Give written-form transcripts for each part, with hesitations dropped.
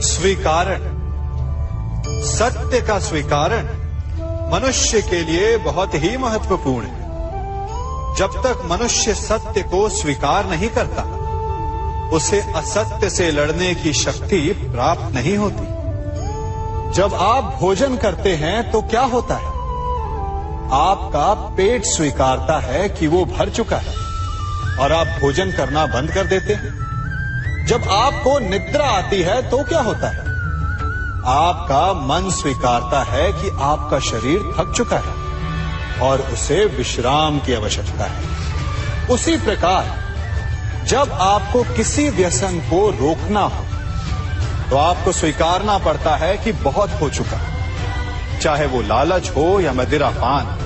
स्वीकारण, सत्य का स्वीकारण मनुष्य के लिए बहुत ही महत्वपूर्ण है। जब तक मनुष्य सत्य को स्वीकार नहीं करता, उसे असत्य से लड़ने की शक्ति प्राप्त नहीं होती। जब आप भोजन करते हैं तो क्या होता है? आपका पेट स्वीकारता है कि वो भर चुका है और आप भोजन करना बंद कर देते हैं। जब आपको निद्रा आती है तो क्या होता है? आपका मन स्वीकारता है कि आपका शरीर थक चुका है और उसे विश्राम की आवश्यकता है। उसी प्रकार जब आपको किसी व्यसन को रोकना हो तो आपको स्वीकारना पड़ता है कि बहुत हो चुका, चाहे वो लालच हो या मदिरापान।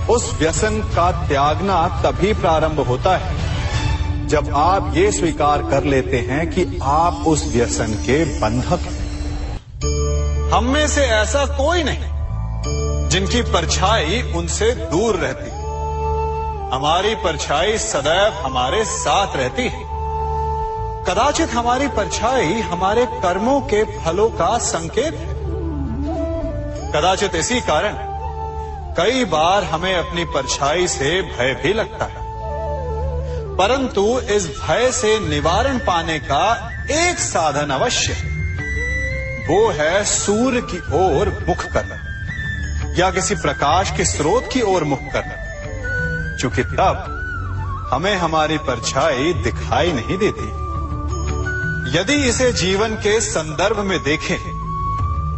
उस व्यसन का त्यागना तभी प्रारंभ होता है जब आप ये स्वीकार कर लेते हैं कि आप उस व्यसन के बंधक हैं। हम में से ऐसा कोई नहीं जिनकी परछाई उनसे दूर रहती है। हमारी परछाई सदैव हमारे साथ रहती है। कदाचित हमारी परछाई हमारे कर्मों के फलों का संकेत है। कदाचित इसी कारण कई बार हमें अपनी परछाई से भय भी लगता है, परंतु इस भय से निवारण पाने का एक साधन अवश्य है। वो है सूर्य की ओर मुख करना या किसी प्रकाश के स्रोत की ओर मुख करना, क्योंकि तब हमें हमारी परछाई दिखाई नहीं देती। यदि इसे जीवन के संदर्भ में देखें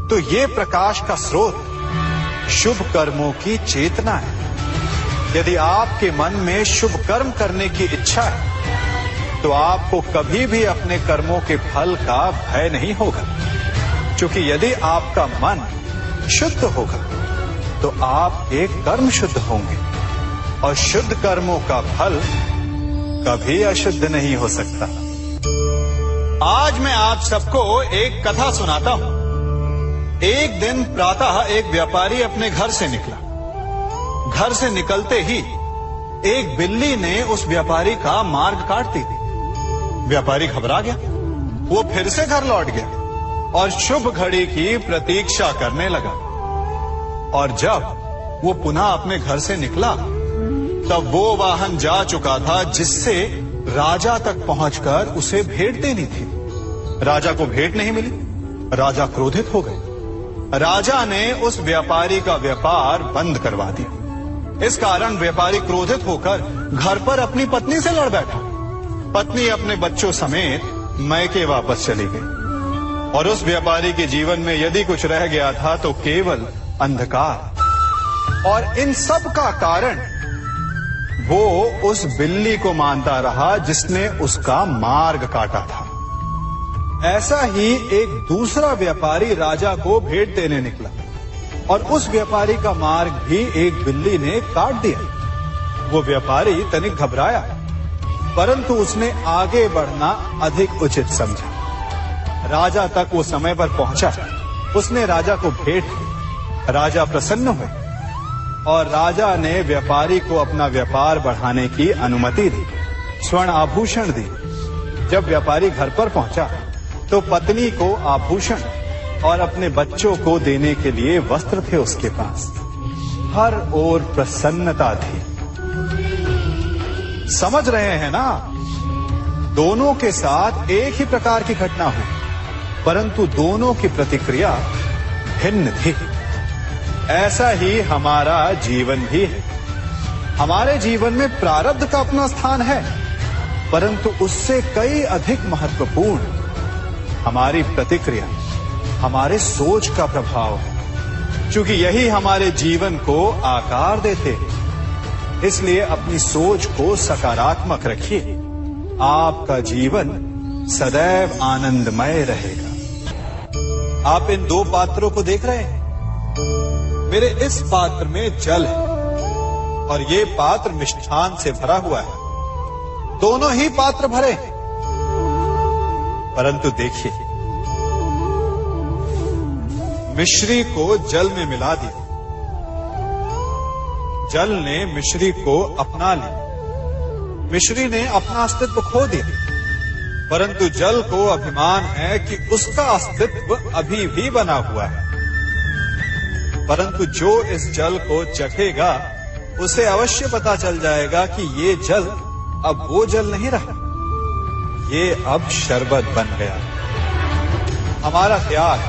तो ये प्रकाश का स्रोत शुभ कर्मों की चेतना है। यदि आपके मन में शुभ कर्म करने की इच्छा है तो आपको कभी भी अपने कर्मों के फल का भय नहीं होगा, क्योंकि यदि आपका मन शुद्ध होगा तो आपके कर्म शुद्ध होंगे और शुद्ध कर्मों का फल कभी अशुद्ध नहीं हो सकता। आज मैं आप सबको एक कथा सुनाता हूं। एक दिन प्रातः एक व्यापारी अपने घर से निकला। घर से निकलते ही एक बिल्ली ने उस व्यापारी का मार्ग काट दी। व्यापारी घबरा गया। वो फिर से घर लौट गया और शुभ घड़ी की प्रतीक्षा करने लगा। और जब वो पुनः अपने घर से निकला तब वो वाहन जा चुका था जिससे राजा तक पहुंचकर उसे भेंट देनी थी। राजा को भेंट नहीं मिली। राजा क्रोधित हो गए। राजा ने उस व्यापारी का व्यापार बंद करवा दिया। इस कारण व्यापारी क्रोधित होकर घर पर अपनी पत्नी से लड़ बैठा। पत्नी अपने बच्चों समेत मैके वापस चली गई और उस व्यापारी के जीवन में यदि कुछ रह गया था तो केवल अंधकार। और इन सब का कारण वो उस बिल्ली को मानता रहा जिसने उसका मार्ग काटा था। ऐसा ही एक दूसरा व्यापारी राजा को भेंट देने निकला और उस व्यापारी का मार्ग भी एक बिल्ली ने काट दिया। वो व्यापारी तनिक घबराया, परंतु उसने आगे बढ़ना अधिक उचित समझा। राजा तक वो समय पर पहुंचा। उसने राजा को भेंट दी। राजा प्रसन्न हुए और राजा ने व्यापारी को अपना व्यापार बढ़ाने की अनुमति दी, स्वर्ण आभूषण दी। जब व्यापारी घर पर पहुंचा तो पत्नी को आभूषण और अपने बच्चों को देने के लिए वस्त्र थे उसके पास। हर ओर प्रसन्नता थी। समझ रहे हैं ना? दोनों के साथ एक ही प्रकार की घटना हुई, परंतु दोनों की प्रतिक्रिया भिन्न थी। ऐसा ही हमारा जीवन भी है। हमारे जीवन में प्रारब्ध का अपना स्थान है, परंतु उससे कई अधिक महत्वपूर्ण हमारी प्रतिक्रिया, हमारे सोच का प्रभाव है, क्योंकि यही हमारे जीवन को आकार देते हैं। इसलिए अपनी सोच को सकारात्मक रखिए। आपका जीवन सदैव आनंदमय रहेगा। आप इन दो पात्रों को देख रहे हैं। मेरे इस पात्र में जल है और ये पात्र मिष्ठान से भरा हुआ है। दोनों ही पात्र भरे हैं, परंतु देखिए, मिश्री को जल में मिला दिया। जल ने मिश्री को अपना लिया। मिश्री ने अपना अस्तित्व खो दिया, परंतु जल को अभिमान है कि उसका अस्तित्व अभी भी बना हुआ है। परंतु जो इस जल को चखेगा उसे अवश्य पता चल जाएगा कि ये जल अब वो जल नहीं रहा, ये अब शरबत बन गया। हमारा त्याग,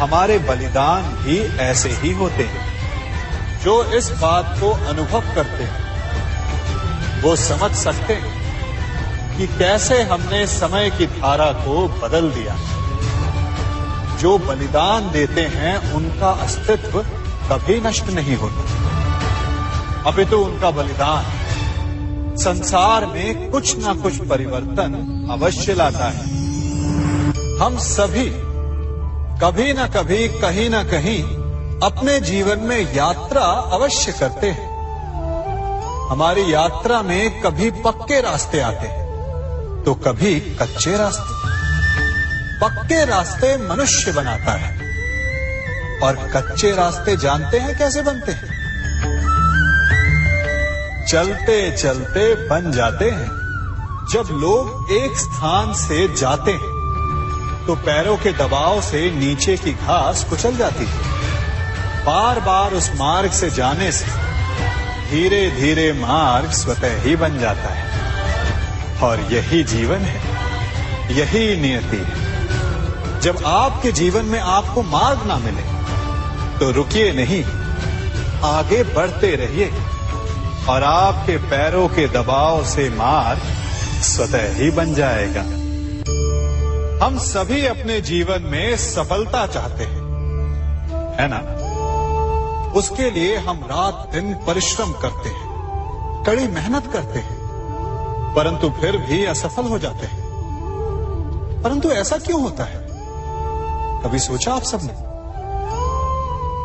हमारे बलिदान भी ऐसे ही होते हैं। जो इस बात को अनुभव करते हैं वो समझ सकते हैं कि कैसे हमने समय की धारा को बदल दिया। जो बलिदान देते हैं उनका अस्तित्व कभी नष्ट नहीं होता, अपितु उनका बलिदान संसार में कुछ ना कुछ परिवर्तन अवश्य लाता है। हम सभी कभी ना कभी, कहीं ना कहीं अपने जीवन में यात्रा अवश्य करते हैं। हमारी यात्रा में कभी पक्के रास्ते आते हैं तो कभी कच्चे रास्ते। पक्के रास्ते मनुष्य बनाता है और कच्चे रास्ते जानते हैं कैसे बनते हैं? चलते चलते बन जाते हैं। जब लोग एक स्थान से जाते हैं तो पैरों के दबाव से नीचे की घास कुचल जाती है। बार बार उस मार्ग से जाने से धीरे धीरे मार्ग स्वतः ही बन जाता है। और यही जीवन है, यही नियति है। जब आपके जीवन में आपको मार्ग ना मिले तो रुकिए नहीं, आगे बढ़ते रहिए और आपके पैरों के दबाव से मार्ग स्वतः ही बन जाएगा। हम सभी अपने जीवन में सफलता चाहते हैं, है ना? उसके लिए हम रात दिन परिश्रम करते हैं, कड़ी मेहनत करते हैं, परंतु फिर भी असफल हो जाते हैं। परंतु ऐसा क्यों होता है? कभी सोचा आप सबने?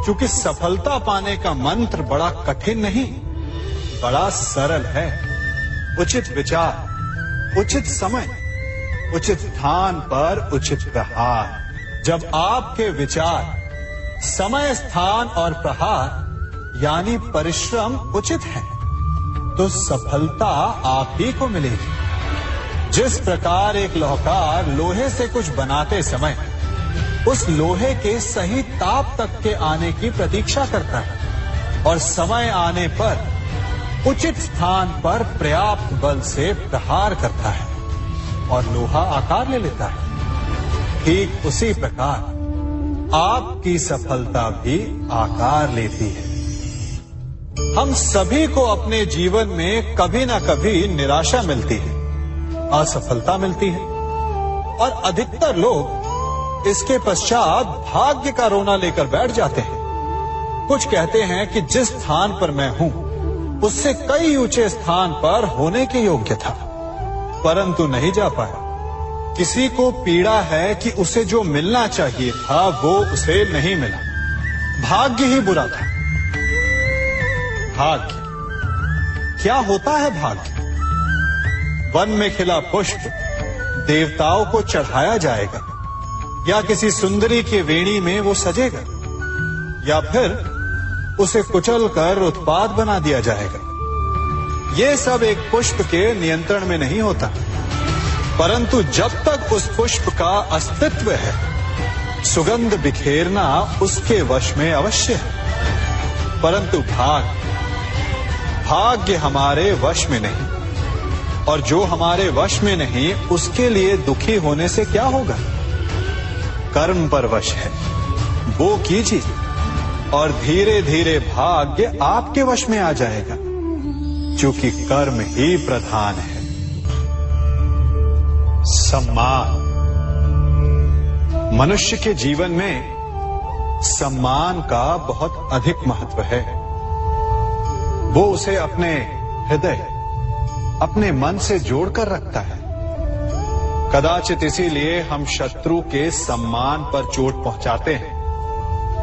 क्योंकि सफलता पाने का मंत्र बड़ा कठिन नहीं, बड़ा सरल है। उचित विचार, उचित समय, उचित स्थान पर उचित प्रहार। जब आपके विचार, समय, स्थान और प्रहार यानी परिश्रम उचित है तो सफलता आप ही को मिलेगी। जिस प्रकार एक लोहार लोहे से कुछ बनाते समय उस लोहे के सही ताप तक के आने की प्रतीक्षा करता है और समय आने पर उचित स्थान पर पर्याप्त बल से प्रहार करता है और लोहा आकार ले लेता है, ठीक उसी प्रकार आपकी सफलता भी आकार लेती है। हम सभी को अपने जीवन में कभी ना कभी निराशा मिलती है, असफलता मिलती है और अधिकतर लोग इसके पश्चात भाग्य का रोना लेकर बैठ जाते हैं। कुछ कहते हैं कि जिस स्थान पर मैं हूं उससे कई ऊंचे स्थान पर होने के योग्य था, परंतु नहीं जा पाया। किसी को पीड़ा है कि उसे जो मिलना चाहिए था वो उसे नहीं मिला, भाग्य ही बुरा था। भाग्य क्या होता है? भाग्य वन में खिला पुष्प देवताओं को चढ़ाया जाएगा या किसी सुंदरी के वेणी में वो सजेगा या फिर उसे कुचल कर उत्पाद बना दिया जाएगा। ये सब एक पुष्प के नियंत्रण में नहीं होता, परंतु जब तक उस पुष्प का अस्तित्व है सुगंध बिखेरना उसके वश में अवश्य है। परंतु भाग्य हमारे वश में नहीं, और जो हमारे वश में नहीं उसके लिए दुखी होने से क्या होगा? कर्म पर वश है, वो कीजिए और धीरे धीरे भाग्य आपके वश में आ जाएगा, क्योंकि कर्म ही प्रधान है। सम्मान, मनुष्य के जीवन में सम्मान का बहुत अधिक महत्व है। वो उसे अपने हृदय, अपने मन से जोड़कर रखता है। कदाचित इसीलिए हम शत्रु के सम्मान पर चोट पहुंचाते हैं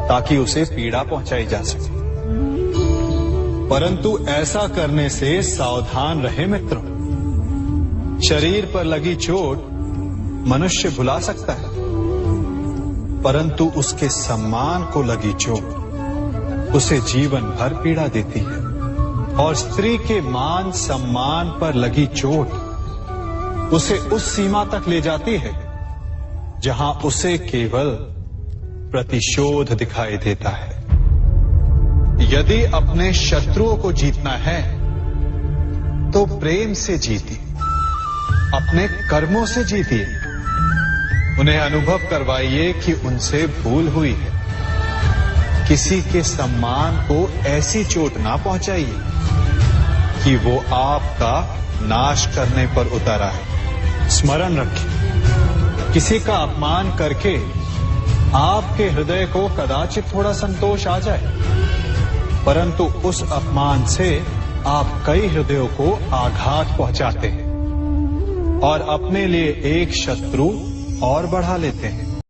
ताकि उसे पीड़ा पहुंचाई जा सके। परंतु ऐसा करने से सावधान रहे मित्रों। शरीर पर लगी चोट मनुष्य भुला सकता है, परंतु उसके सम्मान को लगी चोट उसे जीवन भर पीड़ा देती है। और स्त्री के मान सम्मान पर लगी चोट उसे उस सीमा तक ले जाती है जहां उसे केवल प्रतिशोध दिखाई देता है। यदि अपने शत्रुओं को जीतना है तो प्रेम से जीतिए, अपने कर्मों से जीतिए। उन्हें अनुभव करवाइए कि उनसे भूल हुई है। किसी के सम्मान को ऐसी चोट ना पहुंचाइए कि वो आपका नाश करने पर उतरा है। स्मरण रखिए, किसी का अपमान करके आपके हृदय को कदाचित थोड़ा संतोष आ जाए, परंतु उस अपमान से आप कई हृदयों को आघात पहुंचाते हैं और अपने लिए एक शत्रु और बढ़ा लेते हैं।